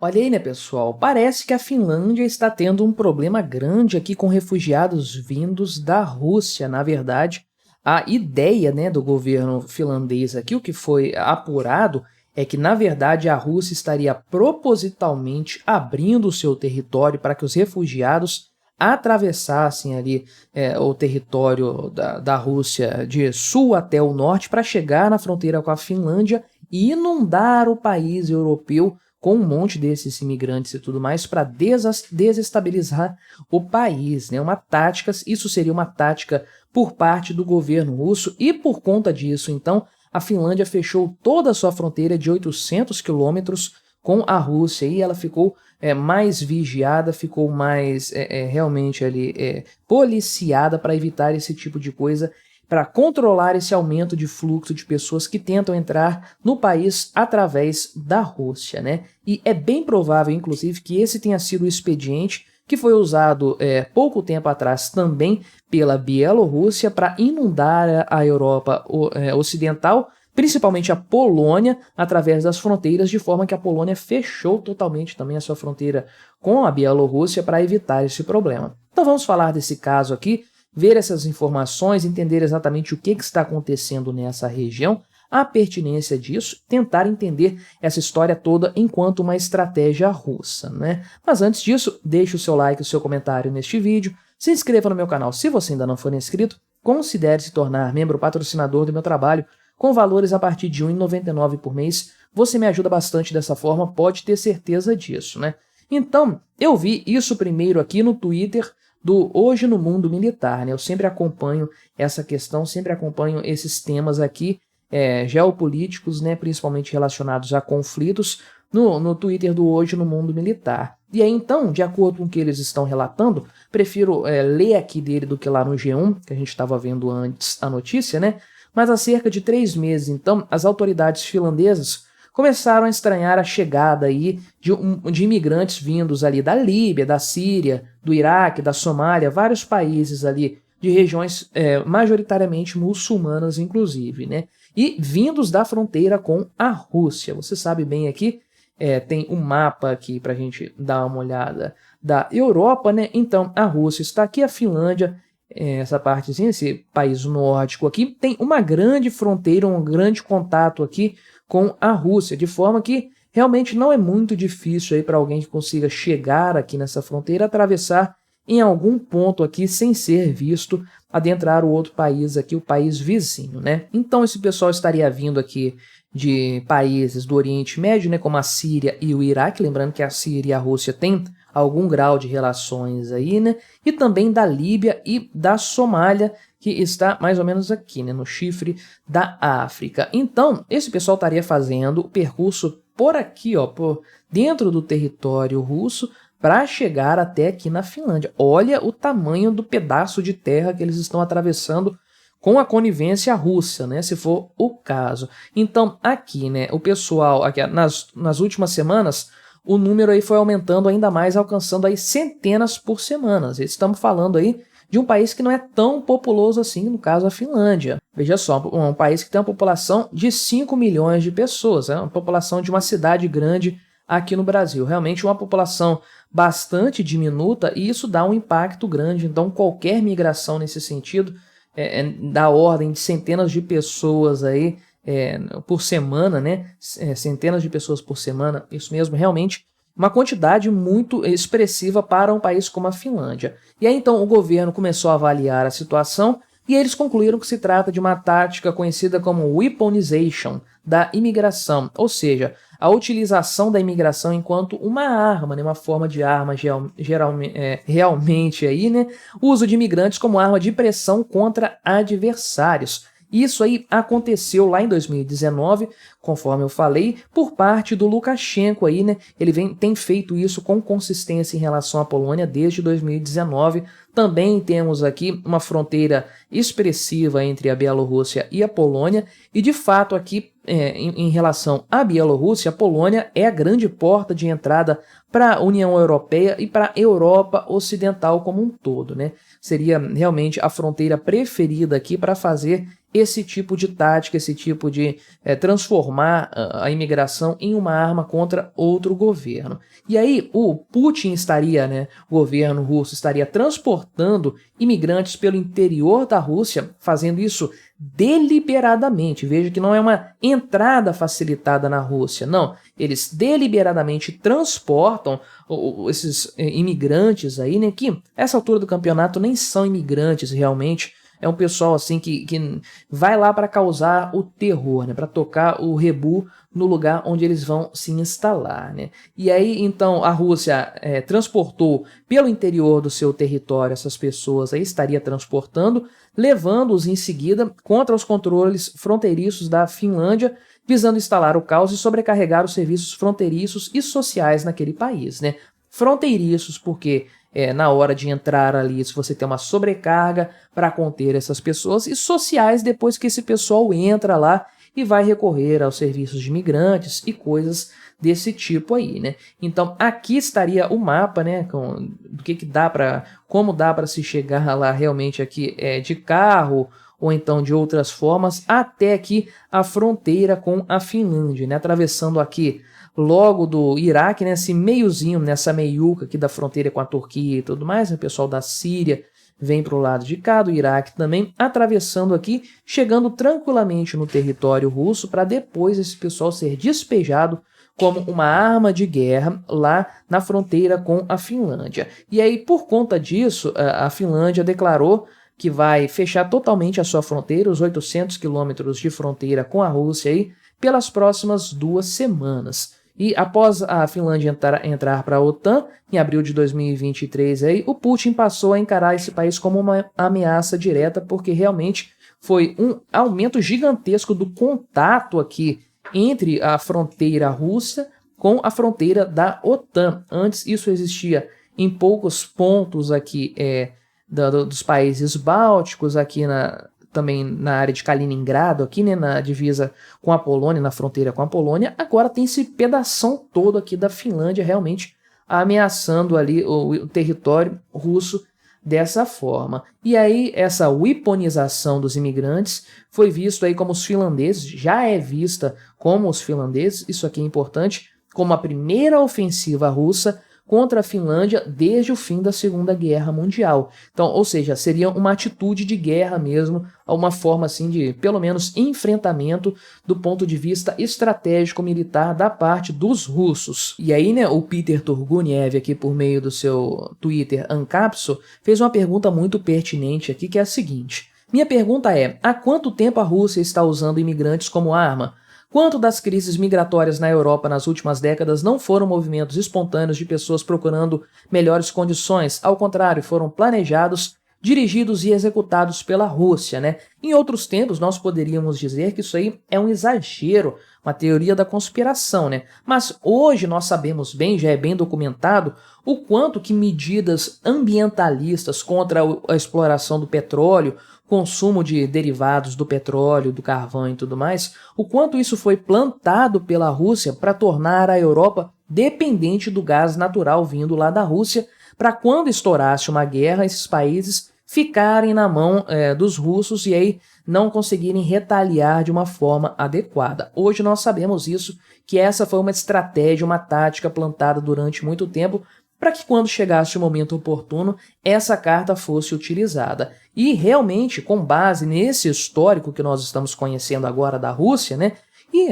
Olha aí, né, pessoal? Parece que a Finlândia está tendo um problema grande aqui com refugiados vindos da Rússia. Na verdade, a ideia, né, do governo finlandês aqui, o que foi apurado, é que, na verdade, a Rússia estaria propositalmente abrindo o seu território para que os refugiados atravessassem ali o território da Rússia de sul até o norte para chegar na fronteira com a Finlândia e inundar o país europeu com um monte desses imigrantes e tudo mais para desestabilizar o país, né? Isso seria uma tática por parte do governo russo e por conta disso, então, a Finlândia fechou toda a sua fronteira de 800 quilômetros com a Rússia e ela ficou mais vigiada, ficou mais realmente ali policiada para evitar esse tipo de coisa, para controlar esse aumento de fluxo de pessoas que tentam entrar no país através da Rússia, né? E é bem provável, inclusive, que esse tenha sido o expediente que foi usado pouco tempo atrás também pela Bielorrússia para inundar a Europa ocidental, principalmente a Polônia, através das fronteiras, de forma que a Polônia fechou totalmente também a sua fronteira com a Bielorrússia para evitar esse problema. Então vamos falar desse caso aqui, ver essas informações, entender exatamente o que está acontecendo nessa região, a pertinência disso, tentar entender essa história toda enquanto uma estratégia russa, né? Mas antes disso, deixe o seu like e o seu comentário neste vídeo, se inscreva no meu canal se você ainda não for inscrito, considere se tornar membro patrocinador do meu trabalho, com valores a partir de R$ 1,99 por mês, você me ajuda bastante dessa forma, pode ter certeza disso, né? Então, eu vi isso primeiro aqui no Twitter do Hoje no Mundo Militar, né? Eu sempre acompanho essa questão, sempre acompanho esses temas aqui, geopolíticos, né? Principalmente relacionados a conflitos, no Twitter do Hoje no Mundo Militar. E aí, então, de acordo com o que eles estão relatando, prefiro ler aqui dele do que lá no G1, que a gente estava vendo antes a notícia, né? Mas há cerca de 3 meses, então, as autoridades finlandesas começaram a estranhar a chegada aí de imigrantes vindos ali da Líbia, da Síria, do Iraque, da Somália, vários países ali de regiões majoritariamente muçulmanas, inclusive, né? E vindos da fronteira com a Rússia. Você sabe bem aqui, tem um mapa aqui para a gente dar uma olhada da Europa, né? Então, a Rússia está aqui, a Finlândia, essa partezinha, esse país nórdico aqui, tem uma grande fronteira, um grande contato aqui com a Rússia, de forma que realmente não é muito difícil aí para alguém que consiga chegar aqui nessa fronteira, atravessar em algum ponto aqui sem ser visto, adentrar o outro país aqui, o país vizinho, né? Então esse pessoal estaria vindo aqui de países do Oriente Médio, né, como a Síria e o Iraque, lembrando que a Síria e a Rússia têm algum grau de relações aí, né? E também da Líbia e da Somália, que está mais ou menos aqui, né, no chifre da África. Então, esse pessoal estaria fazendo o percurso por aqui, ó, por dentro do território russo, para chegar até aqui na Finlândia. Olha o tamanho do pedaço de terra que eles estão atravessando com a conivência russa, né, se for o caso. Então, aqui, né, o pessoal, aqui, nas últimas semanas, o número aí foi aumentando ainda mais, alcançando aí centenas por semana. Estamos falando aí de um país que não é tão populoso assim, no caso a Finlândia. Veja só, um país que tem uma população de 5 milhões de pessoas, uma população de uma cidade grande aqui no Brasil. Realmente uma população bastante diminuta e isso dá um impacto grande. Então qualquer migração nesse sentido, da ordem de centenas de pessoas aí, por semana, né? Centenas de pessoas por semana, isso mesmo, realmente uma quantidade muito expressiva para um país como a Finlândia. E aí então o governo começou a avaliar a situação e eles concluíram que se trata de uma tática conhecida como weaponization da imigração, ou seja, a utilização da imigração enquanto uma arma, né, uma forma de arma realmente aí, né, o uso de imigrantes como arma de pressão contra adversários. Isso aí aconteceu lá em 2019, conforme eu falei, por parte do Lukashenko aí, né? Ele tem feito isso com consistência em relação à Polônia desde 2019. Também temos aqui uma fronteira expressiva entre a Bielorrússia e a Polônia, e de fato aqui, em relação à Bielorrússia, a Polônia é a grande porta de entrada para a União Europeia e para a Europa Ocidental como um todo, né? Seria realmente a fronteira preferida aqui para fazer esse tipo de tática, esse tipo de transformar a imigração em uma arma contra outro governo. E aí o Putin estaria, né, o governo russo estaria transportando imigrantes pelo interior da Rússia, fazendo isso deliberadamente. Veja que não é uma entrada facilitada na Rússia, não. Eles deliberadamente transportam esses imigrantes aí, né, que essa altura do campeonato nem são imigrantes realmente. É um pessoal assim que vai lá para causar o terror, né? Para tocar o rebu no lugar onde eles vão se instalar, né? E aí, então, a Rússia transportou pelo interior do seu território essas pessoas, aí estaria transportando, levando-os em seguida contra os controles fronteiriços da Finlândia, visando instalar o caos e sobrecarregar os serviços fronteiriços e sociais naquele país, né? Fronteiriços porque na hora de entrar ali, se você tem uma sobrecarga para conter essas pessoas, e sociais depois que esse pessoal entra lá e vai recorrer aos serviços de imigrantes e coisas desse tipo aí, né? Então aqui estaria o mapa, né, do que dá para, como dá para se chegar lá realmente aqui de carro ou então de outras formas até aqui a fronteira com a Finlândia, né, atravessando aqui logo do Iraque, né, esse meiozinho, nessa meiuca aqui da fronteira com a Turquia e tudo mais, né, o pessoal da Síria vem para o lado de cá, do Iraque também, atravessando aqui, chegando tranquilamente no território russo, para depois esse pessoal ser despejado como uma arma de guerra lá na fronteira com a Finlândia. E aí, por conta disso, a Finlândia declarou que vai fechar totalmente a sua fronteira, os 800 quilômetros de fronteira com a Rússia, aí, pelas próximas 2 semanas. E após a Finlândia entrar para a OTAN, em abril de 2023, aí, o Putin passou a encarar esse país como uma ameaça direta, porque realmente foi um aumento gigantesco do contato aqui entre a fronteira russa com a fronteira da OTAN. Antes isso existia em poucos pontos aqui dos países bálticos, aqui também na área de Kaliningrado, aqui, né, na divisa com a Polônia, na fronteira com a Polônia. Agora tem esse pedação todo aqui da Finlândia realmente ameaçando ali o território russo dessa forma. E aí essa weaponização dos imigrantes foi visto aí como os finlandeses, já é vista como os finlandeses, isso aqui é importante, como a primeira ofensiva russa contra a Finlândia desde o fim da Segunda Guerra Mundial. Então, ou seja, seria uma atitude de guerra mesmo, uma forma assim de, pelo menos, enfrentamento do ponto de vista estratégico militar da parte dos russos. E aí, né, o Peter Turguniev aqui por meio do seu Twitter Ancapso fez uma pergunta muito pertinente aqui, que é a seguinte: minha pergunta é, há quanto tempo a Rússia está usando imigrantes como arma? Quanto das crises migratórias na Europa nas últimas décadas não foram movimentos espontâneos de pessoas procurando melhores condições, ao contrário, foram planejados, dirigidos e executados pela Rússia, né? Em outros tempos, nós poderíamos dizer que isso aí é um exagero, uma teoria da conspiração, né? Mas hoje nós sabemos bem, já é bem documentado, o quanto que medidas ambientalistas contra a exploração do petróleo, consumo de derivados do petróleo, do carvão e tudo mais, o quanto isso foi plantado pela Rússia para tornar a Europa dependente do gás natural vindo lá da Rússia, para quando estourasse uma guerra, esses países ficarem na mão dos russos e aí não conseguirem retaliar de uma forma adequada. Hoje nós sabemos isso, que essa foi uma estratégia, uma tática plantada durante muito tempo, para que quando chegasse o momento oportuno, essa carta fosse utilizada. E realmente, com base nesse histórico que nós estamos conhecendo agora da Rússia, né? E,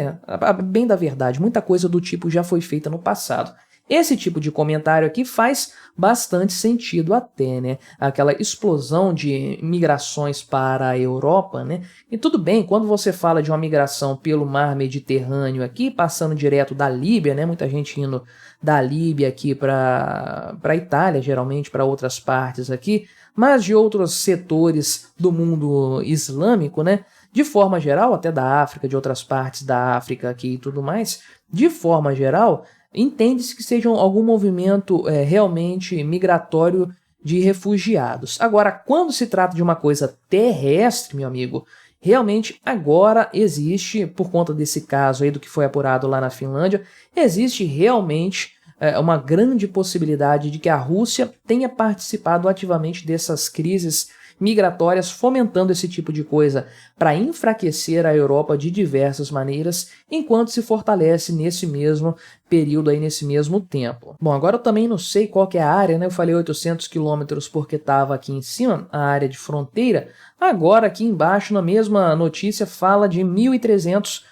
bem da verdade, muita coisa do tipo já foi feita no passado. Esse tipo de comentário aqui faz bastante sentido até, né? Aquela explosão de migrações para a Europa, né? E tudo bem, quando você fala de uma migração pelo mar Mediterrâneo aqui, passando direto da Líbia, né? Muita gente indo da Líbia aqui para a Itália, geralmente para outras partes aqui, mas de outros setores do mundo islâmico, né? De forma geral, até da África, de outras partes da África aqui e tudo mais, de forma geral, entende-se que seja algum movimento realmente migratório de refugiados. Agora, quando se trata de uma coisa terrestre, meu amigo, realmente agora existe, por conta desse caso aí do que foi apurado lá na Finlândia, existe realmente uma grande possibilidade de que a Rússia tenha participado ativamente dessas crises migratórias, fomentando esse tipo de coisa para enfraquecer a Europa de diversas maneiras, enquanto se fortalece nesse mesmo período aí, nesse mesmo tempo. Bom, agora eu também não sei qual que é a área, né? Eu falei 800 quilômetros porque estava aqui em cima, a área de fronteira. Agora aqui embaixo, na mesma notícia, fala de 1.300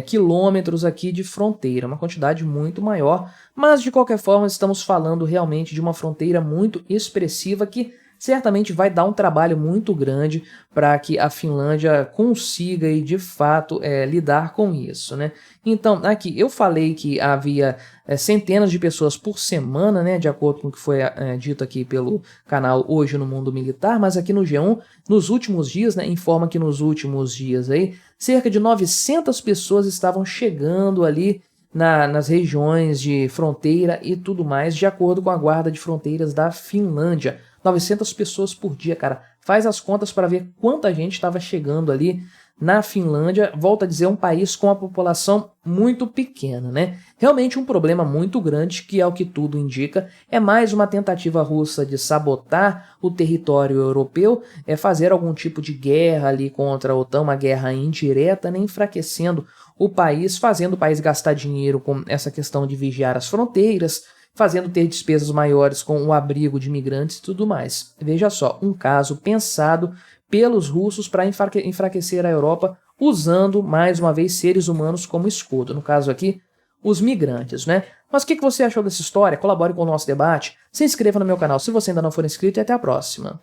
quilômetros aqui de fronteira, uma quantidade muito maior, mas de qualquer forma estamos falando realmente de uma fronteira muito expressiva que certamente vai dar um trabalho muito grande para que a Finlândia consiga aí, de fato lidar com isso, né? Então aqui eu falei que havia centenas de pessoas por semana, né, de acordo com o que foi dito aqui pelo canal Hoje no Mundo Militar, mas aqui no G1, nos últimos dias, né, informa que nos últimos dias aí, cerca de 900 pessoas estavam chegando ali nas regiões de fronteira e tudo mais, de acordo com a Guarda de Fronteiras da Finlândia. 900 pessoas por dia, cara. Faz as contas para ver quanta gente estava chegando ali na Finlândia. Volto a dizer, um país com a população muito pequena, né? Realmente um problema muito grande, que é o que tudo indica, é mais uma tentativa russa de sabotar o território europeu, fazer algum tipo de guerra ali contra a OTAN, uma guerra indireta, né? Enfraquecendo o país, fazendo o país gastar dinheiro com essa questão de vigiar as fronteiras, fazendo ter despesas maiores com o abrigo de imigrantes e tudo mais. Veja só, um caso pensado pelos russos para enfraquecer a Europa, usando, mais uma vez, seres humanos como escudo. No caso aqui, os migrantes, né? Mas o que você achou dessa história? Colabore com o nosso debate, se inscreva no meu canal se você ainda não for inscrito e até a próxima.